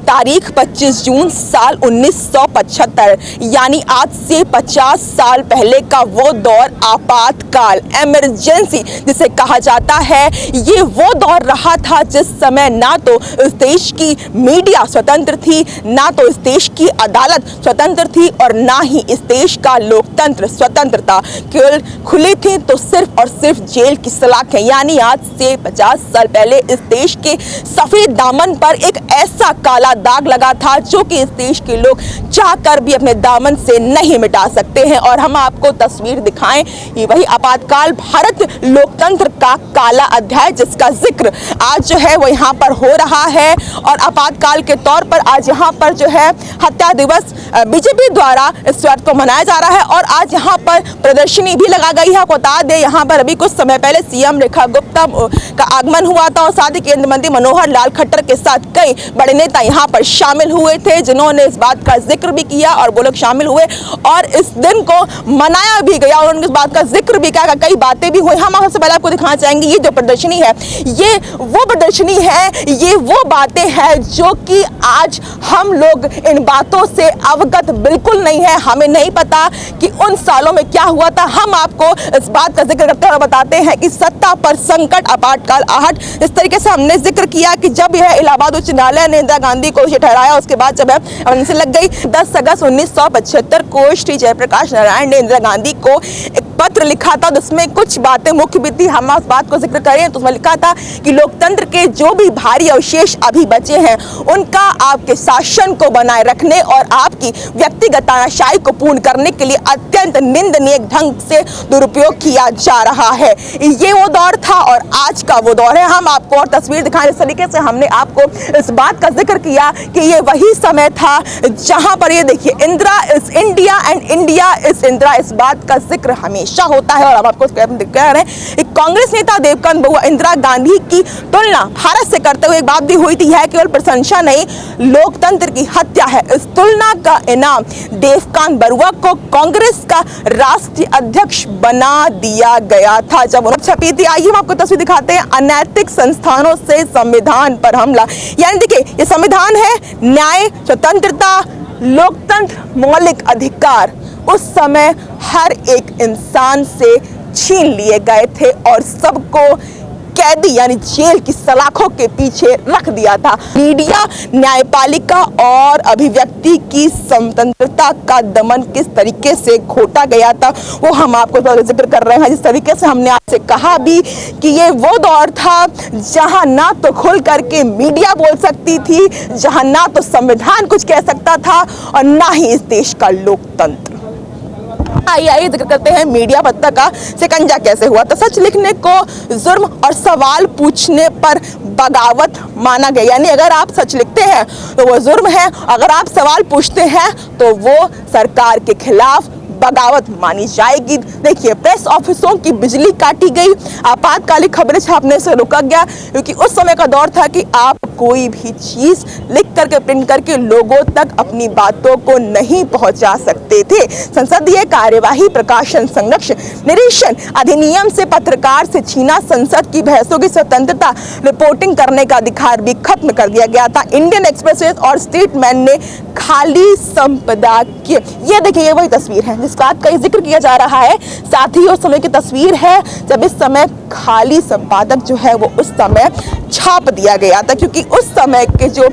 तारीख 25 जून साल 1975, यानी आज से 50 साल पहले का वो दौर, आपातकाल, इमरजेंसी जिसे कहा जाता है। ये वो दौर रहा था जिस समय ना तो इस देश की मीडिया स्वतंत्र थी, ना तो इस देश की अदालत स्वतंत्र थी और ना ही इस देश का लोकतंत्र स्वतंत्र था। केवल खुली थी तो सिर्फ और सिर्फ जेल की सलाखें। यानी आज से 50 साल पहले इस देश के सफेद दामन पर एक ऐसा काला दाग लगा था जो कि इस देश के लोग चाहकर भी अपने दामन से नहीं मिटा सकते हैं। और हम आपको तस्वीर दिखाएं, ये वही आपातकाल, भारत लोकतंत्र का काला अध्याय जिसका जिक्र आज जो है वो यहाँ पर हो रहा है। और आपातकाल के तौर पर आज यहाँ पर जो है हत्या दिवस बीजेपी द्वारा इस बात को मनाया जा रहा है और आज यहाँ पर प्रदर्शनी भी लगा गई है। बता दें, यहाँ पर अभी कुछ समय पहले सीएम रेखा गुप्ता का आगमन हुआ था और साथ ही केंद्रीय मंत्री मनोहर लाल खट्टर के साथ कई बड़े नेता यहाँ पर शामिल हुए थे, जिन्होंने इस बात का जिक्र भी किया और वो लोग शामिल हुए और इस दिन को मनाया भी गया और उन्होंने इस बात का जिक्र भी किया। कई बातें भी हुई। हम सबसे पहले आपको दिखाना चाहेंगे, ये जो प्रदर्शनी है, ये वो प्रदर्शनी है, ये वो बातें हैं जो कि आज हम लोग इन बातों से अवगत बिल्कुल नहीं है। हमें नहीं पता कि उन सालों में क्या हुआ था। हम आपको इस बात का जिक्र करते हुए बताते हैं कि सत्ता पर संकट, आपातकाल, आहट, इस तरीके से हमने जिक्र किया कि जब यह इलाहाबाद उच्च न्यायालय ने इंदिरा गांधी को ठहराया, उसके बाद जब एमरजेंसी लग गई 10 अगस्त 1975 को श्री जयप्रकाश नारायण ने इंदिरा गांधी को एक पत्र लिखा था, जिसमें कुछ बातें मुख्य भी थी। हम इस बात को जिक्र करें तो उसमें लिखा था कि लोकतंत्र के जो भी भारी अवशेष अभी बचे हैं उनका आपके शासन को बनाए रखने और आपकी व्यक्तिगत तानाशाही को पूर्ण करने के लिए अत्यंत निंदनीय ढंग से दुरुपयोग किया जा रहा है। ये वो दौर था और आज का वो दौर है। हम आपको और तस्वीर दिखाएं, इस तरीके से हमने आपको इस बात का जिक्र किया कि ये वही समय था जहां पर ये देखिए, Indira is India and India is Indira, इस बात का जिक्र हमेशा होता है। और हम आपको कह रहे हैं, एक कांग्रेस नेता देवकांत बरुआ इंदिरा गांधी की तुलना भारत से करते हुए एक बात भी हुई थी, यह केवल प्रशंसा नहीं, लोकतंत्र की हत्या है। इस तुलना का इनाम देवकांत बरुआ को कांग्रेस का राष्ट्रीय अध्यक्ष बना दिया गया था जब उन्होंने छपी थी। आइए हम आपको तस्वीर दिखाते हैं, अनैतिक संस्थानों से संविधान पर हमला। यानी देखिए, ये संविधान है, न्याय, स्वतंत्रता, लोकतंत्र, मौलिक अधिकार उस समय हर एक इंसान से छीन लिए गए थे और सबको कैदी यानी जेल की सलाखों के पीछे रख दिया था। मीडिया, न्यायपालिका और अभिव्यक्ति की स्वतंत्रता का दमन किस तरीके से घोटा गया था वो हम आपको जिक्र कर रहे हैं। जिस तरीके से हमने आपसे कहा भी कि ये वो दौर था जहां ना तो खुल करके मीडिया बोल सकती थी, जहां ना तो संविधान कुछ कह सकता था और ना ही इस देश का लोकतंत्र। आइए जिक्र करते हैं मीडिया पत्ता का शिकंजा कैसे हुआ। तो सच लिखने को जुर्म और सवाल पूछने पर बगावत माना गया। यानी अगर आप सच लिखते हैं तो वो जुर्म है, अगर आप सवाल पूछते हैं तो वो सरकार के खिलाफ बगावत मानी जाएगी। देखिए, प्रेस ऑफिसों की बिजली काटी गई, आपातकालिक खबरें छापने से रोका गया क्योंकि उस समय का दौर था कि आप कोई भी चीज लिख करके प्रिंट करके लोगों तक अपनी बातों को नहीं पहुंचा सकते थे। संसदीय कार्यवाही, प्रकाशन संरक्षण निरीक्षण अधिनियम से पत्रकार से छीना संसद की बहसों की स्वतंत्रता, रिपोर्टिंग करने का अधिकार भी खत्म कर दिया गया था। इंडियन एक्सप्रेस और स्टेटमैन ने खाली संपदा की, ये देखिए, ये वही तस्वीर है जिस बात का जिक्र किया जा रहा है। साथ ही उस समय की तस्वीर है जब इस समय खाली संपादक जो है वो उस समय छाप दिया गया था, क्योंकि उस समय के जो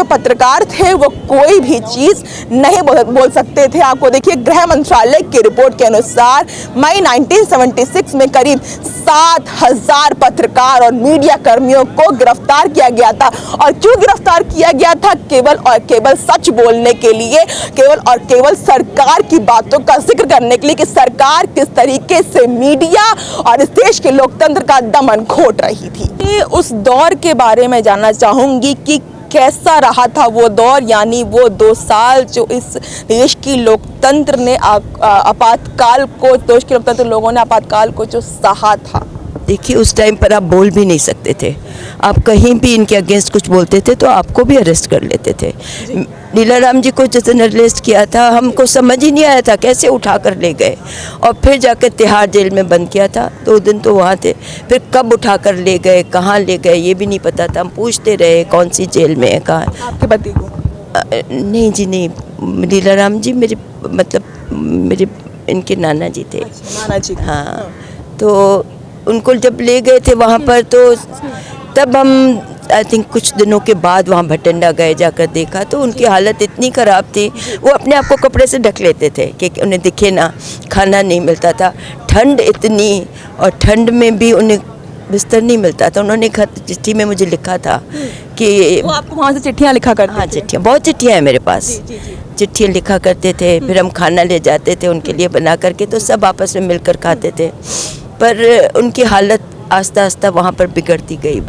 पत्रकार थे वो कोई भी चीज नहीं बोल सकते थे। आपको देखिए, गृह मंत्रालय की रिपोर्ट के अनुसार मई 1976 में करीब 7,000 पत्रकार और मीडिया कर्मियों को गिरफ्तार किया गया था। और क्यों गिरफ्तार किया गया था? केवल और केवल सच बोलने के लिए, केवल और केवल सरकार की बातों का जिक्र करने के लिए कि सरकार किस तरीके से मीडिया और इस देश के लोकतंत्र का दमन घोट रही थी। उस दौर के बारे में जानना चाहूंगी कि कैसा रहा था वो दौर, यानी वो 2 साल जो इस देश की लोकतंत्र ने आपातकाल को, देश के लोकतंत्र लोगों ने आपातकाल को जो सहा था। देखिए उस टाइम पर आप बोल भी नहीं सकते थे। आप कहीं भी इनके अगेंस्ट कुछ बोलते थे तो आपको भी अरेस्ट कर लेते थे। लीलाराम जी को जिस दिन अरेस्ट किया था हमको समझ ही नहीं आया था कैसे उठा कर ले गए, और फिर जाकर तिहाड़ जेल में बंद किया था। 2 दिन तो वहाँ थे, फिर कब उठा कर ले गए, कहाँ ले गए ये भी नहीं पता था। हम पूछते रहे कौन सी जेल में है, कहाँ। आपके पति को? नहीं जी नहीं, लीलाराम जी मेरे मतलब मेरे इनके नाना जी थे। नाना जी? हाँ, तो उनको जब ले गए थे वहाँ पर तो तब हम आई थिंक कुछ दिनों के बाद वहाँ भटिंडा गए, जाकर देखा तो उनकी हालत इतनी ख़राब थी, वो अपने आप को कपड़े से ढक लेते थे कि उन्हें दिखे ना। खाना नहीं मिलता था, ठंड इतनी, और ठंड में भी उन्हें बिस्तर नहीं मिलता था। उन्होंने चिट्ठी में मुझे लिखा था कि वो आपको वहाँ से चिट्ठियाँ लिखा करते हाँ, थे? चिट्ठियाँ, बहुत चिट्ठियाँ हैं मेरे पास। चिट्ठियाँ लिखा करते थे, फिर हम खाना ले जाते थे उनके लिए बना करके, तो सब आपस में मिलकर खाते थे। पर उनकी हालत आस्ता आस्ता वहाँ पर बिगड़ती गई।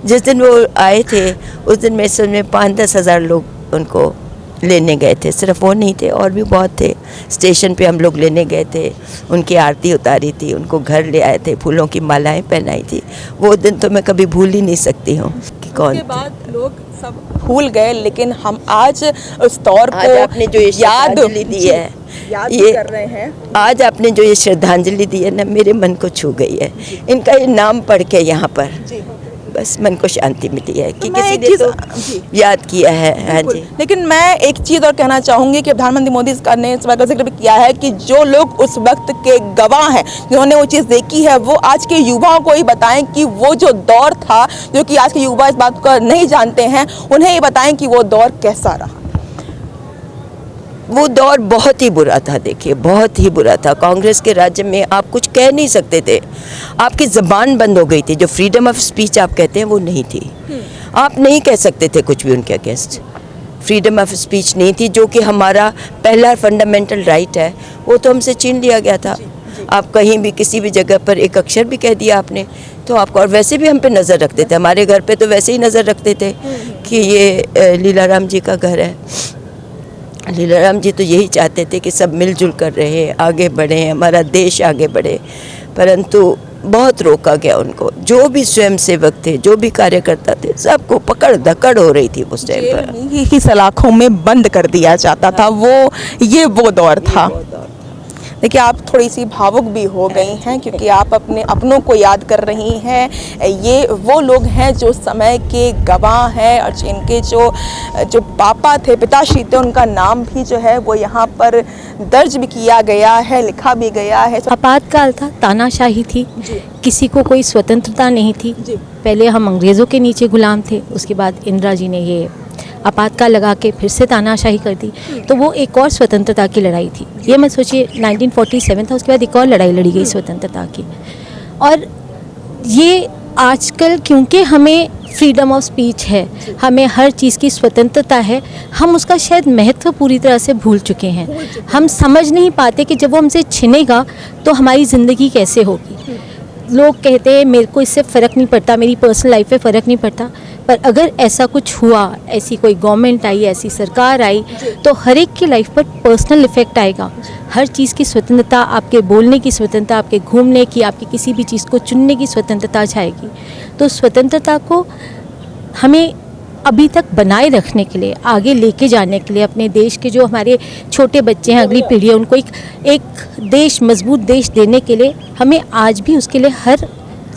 जिस दिन वो आए थे उस दिन मेरे समझ में 5-10 हज़ार लोग उनको लेने गए थे। सिर्फ वो नहीं थे, और भी बहुत थे। स्टेशन पे हम लोग लेने गए थे, उनकी आरती उतारी थी, उनको घर ले आए थे, फूलों की मालाएं पहनाई थी। वो दिन तो मैं कभी भूल ही नहीं सकती हूँ कि कौन उसके बाद लोग सब भूल गए, लेकिन हम आज उस दौर आज को आपने जो ये श्रद्धांजलि दी है, याद ये कर रहे हैं। आज आपने जो ये श्रद्धांजलि दी है ना, मेरे मन को छू गई है। इनका ये नाम पढ़ के यहाँ पर बस मन को शांति मिली है कि मैं किसी एक ने चीज़ तो याद किया है। हाँ जी। लेकिन मैं एक चीज़ और कहना चाहूँगी कि प्रधानमंत्री मोदी ने इस बात का जिक्र भी किया है कि जो लोग उस वक्त के गवाह हैं, जिन्होंने वो चीज़ देखी है, वो आज के युवाओं को ही बताएं कि वो जो दौर था, जो कि आज के युवा इस बात को नहीं जानते हैं, उन्हें ये बताएं कि वो दौर कैसा रहा। वो दौर बहुत ही बुरा था, देखिए बहुत ही बुरा था। कांग्रेस के राज्य में आप कुछ कह नहीं सकते थे, आपकी ज़बान बंद हो गई थी। जो फ्रीडम ऑफ स्पीच आप कहते हैं वो नहीं थी, आप नहीं कह सकते थे कुछ भी उनके अगेंस्ट। फ्रीडम ऑफ स्पीच नहीं थी, जो कि हमारा पहला फंडामेंटल राइट है, वो तो हमसे छीन लिया गया था। आप कहीं भी किसी भी जगह पर एक अक्षर भी कह दिया आपने तो आपको, और वैसे भी हम पे नज़र रखते थे, हमारे घर पे तो वैसे ही नज़र रखते थे कि ये लीलाराम जी का घर है। लीलाराम जी तो यही चाहते थे कि सब मिलजुल कर रहे, आगे बढ़े, हमारा देश आगे बढ़े, परंतु बहुत रोका गया उनको। जो भी स्वयंसेवक थे, जो भी कार्यकर्ता थे, सबको पकड़ धकड़ हो रही थी उस टाइम पर। की सलाखों में बंद कर दिया जाता था। वो दौर था। देखिए, आप थोड़ी सी भावुक भी हो गई हैं क्योंकि आप अपने अपनों को याद कर रही हैं। ये वो लोग हैं जो समय के गवाह हैं, और जिनके जो पापा थे, पिताश्री थे, उनका नाम भी जो है वो यहाँ पर दर्ज भी किया गया है, लिखा भी गया है। आपातकाल था, तानाशाही थी, किसी को कोई स्वतंत्रता नहीं थी। पहले हम अंग्रेज़ों के नीचे गुलाम थे, उसके बाद इंदिरा जी ने ये आपातकाल लगा के फिर से तानाशाही कर दी, तो वो एक और स्वतंत्रता की लड़ाई थी। ये मत सोचिए 1947 था, उसके बाद एक और लड़ाई लड़ी गई स्वतंत्रता की। और ये आजकल क्योंकि हमें फ्रीडम ऑफ स्पीच है, हमें हर चीज़ की स्वतंत्रता है, हम उसका शायद महत्व पूरी तरह से भूल चुके हैं। हम समझ नहीं पाते कि जब वो हमसे छिनेगा तो हमारी ज़िंदगी कैसे होगी। लोग कहते हैं मेरे को इससे फ़र्क नहीं पड़ता, मेरी पर्सनल लाइफ पे फ़र्क नहीं पड़ता, पर अगर ऐसा कुछ हुआ, ऐसी कोई गवर्नमेंट आई, ऐसी सरकार आई, तो हर एक की लाइफ पर पर्सनल इफ़ेक्ट आएगा। हर चीज़ की स्वतंत्रता, आपके बोलने की स्वतंत्रता, आपके घूमने की, आपकी किसी भी चीज़ को चुनने की स्वतंत्रता जाएगी। तो स्वतंत्रता को हमें अभी तक बनाए रखने के लिए, आगे लेके जाने के लिए, अपने देश के जो हमारे छोटे बच्चे हैं, अगली पीढ़ी है, उनको एक देश, मजबूत देश देने के लिए हमें आज भी उसके लिए हर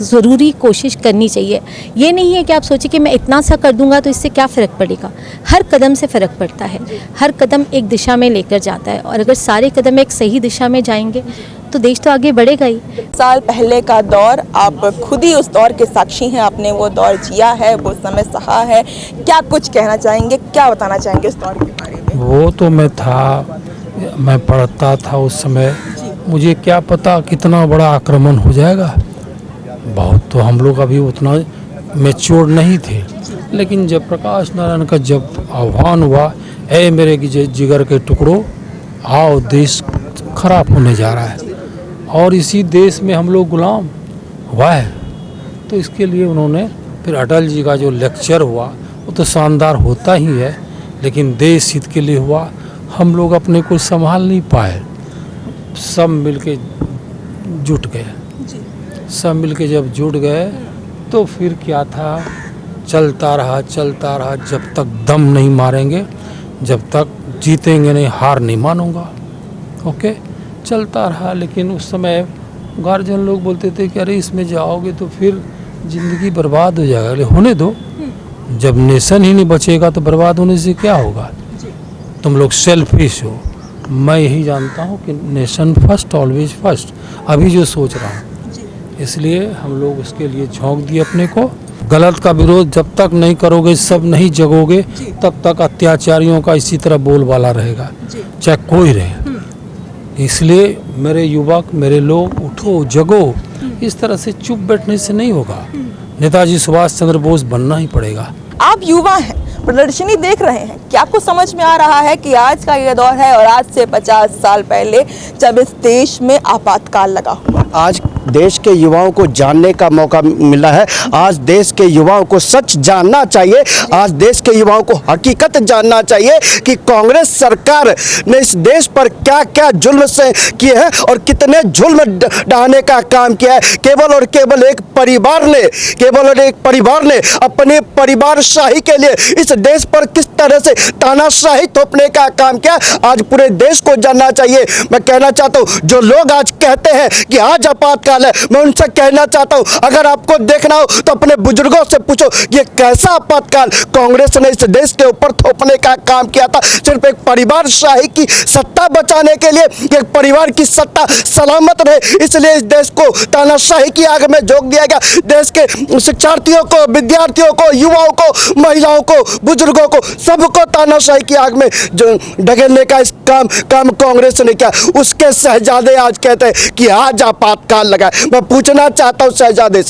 ज़रूरी कोशिश करनी चाहिए। ये नहीं है कि आप सोचिए कि मैं इतना सा कर दूंगा तो इससे क्या फ़र्क पड़ेगा। हर कदम से फ़र्क पड़ता है, हर कदम एक दिशा में लेकर जाता है, और अगर सारे कदम एक सही दिशा में जाएंगे तो देश तो आगे बढ़ेगा ही। साल पहले का दौर, आप खुद ही उस दौर के साक्षी हैं, आपने वो दौर जिया है, वो समय सहा है। क्या कुछ कहना चाहेंगे, क्या बताना चाहेंगे उस दौर के बारे में? वो तो मैं था, मैं पढ़ता था उस समय, मुझे क्या पता कितना बड़ा आक्रमण हो जाएगा। बहुत तो हम लोग अभी उतना मैच्योर नहीं थे, लेकिन जब प्रकाश नारायण का जब आह्वान हुआ, ऐ मेरे जिगर के टुकड़ों, आओ देश खराब होने जा रहा है और इसी देश में हम लोग गुलाम हुआ है, तो इसके लिए उन्होंने फिर अटल जी का जो लेक्चर हुआ वो तो शानदार होता ही है, लेकिन देश हित के लिए हुआ। हम लोग अपने को संभाल नहीं पाए, सब मिलके जुट गए। सब मिलके जब जुट गए तो फिर क्या था, चलता रहा जब तक दम नहीं मारेंगे, जब तक जीतेंगे नहीं, हार नहीं मानूंगा। ओके, चलता रहा। लेकिन उस समय गार्जियन लोग बोलते थे कि अरे इसमें जाओगे तो फिर ज़िंदगी बर्बाद हो जाएगा। अरे होने दो, जब नेशन ही नहीं बचेगा तो बर्बाद होने से क्या होगा। तुम लोग सेल्फिश हो। मैं यही जानता हूँ कि नेशन फर्स्ट, ऑलवेज फर्स्ट, अभी जो सोच रहा हूँ, इसलिए हम लोग उसके लिए झोंक दिए अपने को। गलत का विरोध जब तक नहीं करोगे, सब नहीं जगोगे, तब तक अत्याचारियों का इसी तरह बोलबाला रहेगा, चाहे कोई रहे। इसलिए मेरे युवक, मेरे लोग, उठो, जगो। इस तरह से चुप बैठने से नहीं होगा। नेताजी सुभाष चंद्र बोस बनना ही पड़ेगा। आप युवा हैं, प्रदर्शनी देख रहे हैं, क्या आपको समझ में आ रहा है कि आज का ये दौर है और आज से 50 साल पहले जब इस देश में आपातकाल लगा हुआ? आज देश के युवाओं को जानने का मौका मिला है। आज देश के युवाओं को सच जानना चाहिए। आज देश के युवाओं को हकीकत जानना चाहिए कि कांग्रेस सरकार ने इस देश पर क्या क्या जुल्म से किए हैं और कितने जुल्म ढाने का काम किया है। केवल और केवल एक परिवार ने अपने परिवारशाही के लिए इस देश पर किस तरह से तानाशाही थोपने का काम किया, आज पूरे देश को जानना चाहिए। मैं कहना चाहता हूँ, जो लोग आज कहते हैं कि आज आपातकाल है, मैं उनसे कहना चाहता हूँ, अगर आपको देखना हो तो अपने बुजुर्गों से पूछो ये कैसा आपातकाल कांग्रेस ने इस देश के ऊपर थोपने का काम किया था। सिर्फ एक परिवारशाही की सत्ता बचाने के लिए, एक परिवार की सत्ता सलामत रहे, इसलिए इस देश को तानाशाही की आग में झोंक दिया गया। देश के शिक्षार्थियों को, विद्यार्थियों को, युवाओं को, महिलाओं को, बुजुर्गों को, सबको तानाशाही की आग में ढकेलने का इस काम कांग्रेस ने किया। उसके शहजादे आज कहते हैं कि आज आपातकाल लगा। मैं पूछना चाहता हूं शहजादे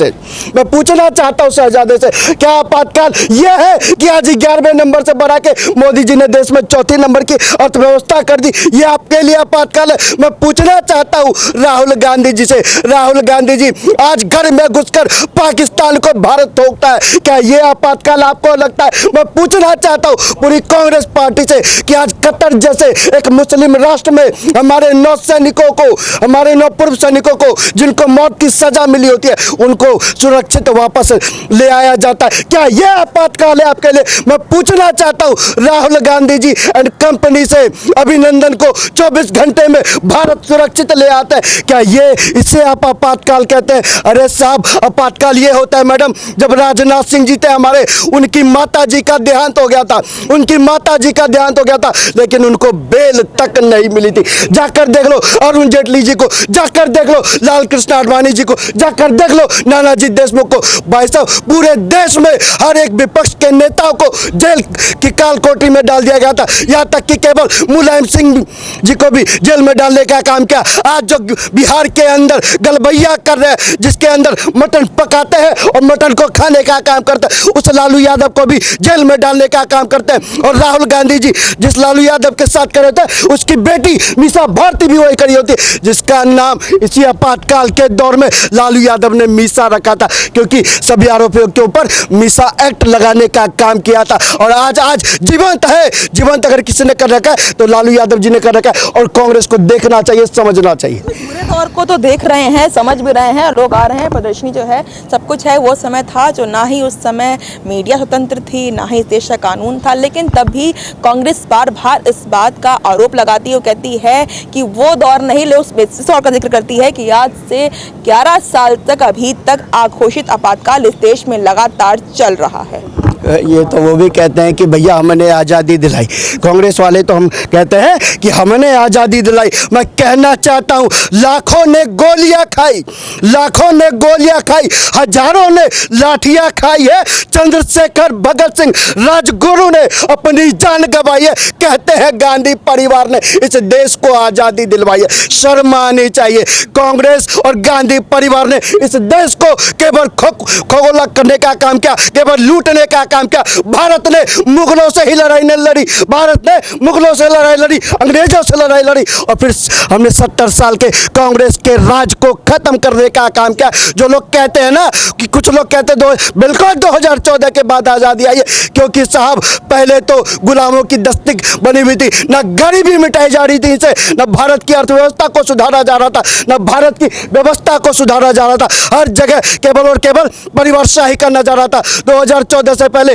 से, क्या आपातकाल यह है कि आज 11वें नंबर से बढ़ा के मोदी जी ने देश में चौथे नंबर की अर्थव्यवस्था कर दी, ये आपके लिए आपातकाल है? मैं पूछना चाहता हूं राहुल गांधी जी से, राहुल गांधी जी आज घर में घुसकर पाकिस्तान को भारत ठोकता है, क्या ये आपातकाल आपको लगता है? मैं पूछना चाहता हूं पूरी कांग्रेस पार्टी से कि आज कतर जैसे एक मुस्लिम राष्ट्र में हमारे 9 सैनिकों को, हमारे 9 पूर्व सैनिकों को जिनको मौत की सजा मिली होती है, उनको सुरक्षित वापस ले आया जाता है, क्या यह आपातकाल है आपके लिए? मैं पूछना चाहता हूं राहुल गांधी जी एंड कंपनी से, अभिनंदन को 24 घंटे में भारत सुरक्षित ले आते हैं, क्या ये इसे आप आपातकाल कहते हैं? अरे साहब, आपातकाल ये होता है मैडम, जब राजनाथ सिंह जी थे हमारे, उनकी माता जी का देहांत हो गया था, लेकिन उनको बेल तक नहीं मिली थी। जाकर देख लो अरुण जेटली जी को, जाकर देख लो लाल कृष्ण आडवाणी जी को, जाकर देख लो नानाजी देशमुख को। भाई साहब, पूरे देश में हर एक विपक्ष के नेताओं को जेल की काल कोठरी में डाल दिया गया था, यहाँ तक कि केवल मुलायम सिंह जी को भी जेल में डालने का काम किया। आज जो बिहार के अंदर गलबैया कर रहे हैं, जिसके अंदर मटन पकाते हैं और मटन को खाने का काम करते हैं, उस लालू यादव को भी जेल में डालने का काम करते हैं। और राहुल गांधी जी जिस लालू यादव के साथ करे थे, उसकी बेटी मीसा भारती भी वही करी होती, जिसका नाम इसी आपातकाल के दौर में लालू यादव ने मीसा रखा था, क्योंकि सभी आरोपियों के ऊपर मीसा एक्ट लगाने का काम किया था। और आज जीवंत है, जीवंत अगर किसी ने कर रखा है तो लालू यादव जी ने कर रखा है, और कांग्रेस को देखना चाहिए, समझना चाहिए। पूरे दौर को तो देख रहे हैं, समझ भी रहे हैं, लोग आ रहे हैं, प्रदर्शनी जो है सब कुछ है। वो समय था जो ना ही उस समय मीडिया स्वतंत्र थी, ना ही देश का कानून था, लेकिन तब भी कांग्रेस बार बार इस बात का आरोप लगाती है, वो कहती है कि वो दौर नहीं, ले उस दौर का जिक्र करती है कि आज से 11 साल तक अभी तक अघोषित आपातकाल इस देश में लगातार चल रहा है। ये तो वो भी कहते हैं कि भैया हमने आज़ादी दिलाई, कांग्रेस वाले तो हम कहते हैं कि हमने आज़ादी दिलाई। मैं कहना चाहता हूँ लाखों ने गोलियां खाई, हजारों ने लाठियां खाई है, चंद्रशेखर भगत सिंह राजगुरु ने अपनी जान गंवाई है। कहते हैं गांधी परिवार ने इस देश को आज़ादी दिलवाई है। शर्म आनी चाहिए। कांग्रेस और गांधी परिवार ने इस देश को केवल खोखला करने का काम किया, केवल लूटने का काम किया। भारत ने मुगलों से ही लड़ाई नहीं लड़ी, भारत ने मुगलों से लड़ाई लड़ी, अंग्रेजों से लड़ाई लड़ी, और फिर हमने 70 साल के कांग्रेस के राज को खत्म करने का काम किया। जो लोग कहते हैं ना कि कुछ लोग कहते हैं बिल्कुल 2014 के बाद आज़ादी आई है, क्योंकि साहब पहले तो गुलामों की दस्तक बनी हुई थी, ना गरीबी मिटाई जा रही थी इनसे, ना भारत की अर्थव्यवस्था को सुधारा जा रहा था, ना भारत की व्यवस्था को सुधारा जा रहा था। हर जगह केवल और केवल परिवारशाही करना जा रहा था। 2014 से पहले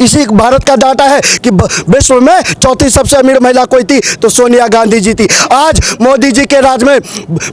इसी भारत का डाटा है कि विश्व में चौथी सबसे अमीर महिला कोई थी तो सोनिया गांधी जी थी। आज मोदी जी के राज में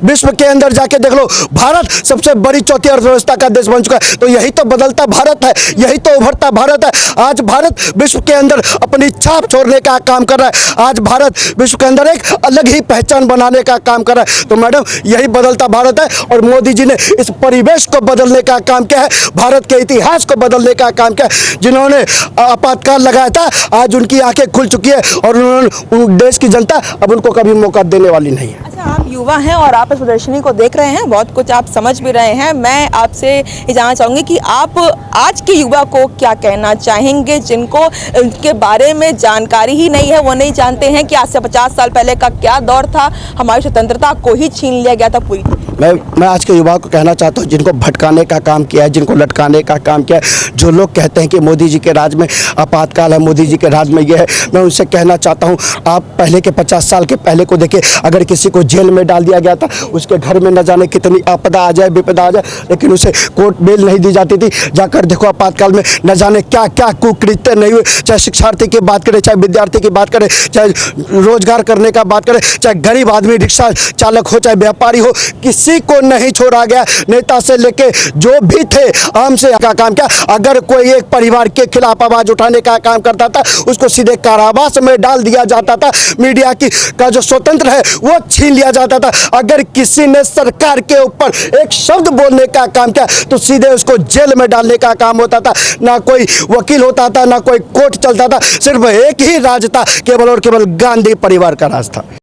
विश्व के अंदर जाके देख लो, भारत सबसे बड़ी चौथी अर्थव्यवस्था का देश बन चुका है। तो यही तो बदलता भारत है, यही तो उभरता भारत है। आज भारत विश्व के अंदर अपनी छाप छोड़ने का काम कर रहा है। आज भारत विश्व के अंदर एक अलग ही पहचान बनाने का काम कर रहा है। तो मैडम यही बदलता भारत है, और मोदी जी ने इस परिवेश को बदलने का काम किया है, भारत के इतिहास को बदलने का काम किया है। जिन्होंने आपातकाल लगाया था, आज उनकी आंखें खुल चुकी है, और उन्होंने देश की जनता अब उनको कभी मौका देने वाली नहीं है। अच्छा, आप युवा हैं और आप इस प्रदर्शनी को देख रहे हैं, बहुत कुछ आप समझ भी रहे हैं। मैं आपसे ये जानना चाहूँगी कि आप आज के युवा को क्या कहना चाहेंगे, जिनको उनके बारे में जानकारी ही नहीं है, वो नहीं जानते हैं कि आज से 50 साल पहले का क्या दौर था, हमारी स्वतंत्रता को ही छीन लिया गया था पूरी। मैं आज के युवाओं को कहना चाहता हूँ, जिनको भटकाने का काम किया है, जिनको लटकाने का काम किया है, जो लोग कहते हैं कि मोदी जी के राज में आपातकाल है, मोदी जी के राज में ये है, मैं उनसे कहना चाहता हूँ, आप पहले के 50 साल के पहले को देखिए। अगर किसी को जेल में डाल दिया गया था, उसके घर में न जाने कितनी आपदा आ जाए, विपदा आ जाए, लेकिन उसे कोर्ट बेल नहीं दी जाती थी। जाकर देखो आपातकाल में न जाने क्या क्या कुकृत्य नहीं हुए। चाहे शिक्षार्थी की बात करें, चाहे विद्यार्थी की बात करें, चाहे रोजगार करने का बात करें, चाहे गरीब आदमी रिक्शा चालक हो, चाहे व्यापारी हो, किसी को नहीं छोड़ा गया। नेता से लेके जो भी थे आम से का काम किया। अगर कोई एक परिवार के खिलाफ आवाज उठाने का काम करता था, उसको सीधे कारावास में डाल दिया जाता था। मीडिया का जो स्वतंत्र है वो छीन लिया जाता था। अगर किसी ने सरकार के ऊपर एक शब्द बोलने का काम किया तो सीधे उसको जेल में डालने का काम होता था। ना कोई वकील होता था, ना कोई कोर्ट चलता था, सिर्फ एक ही राज था, केवल और केवल गांधी परिवार का राज था।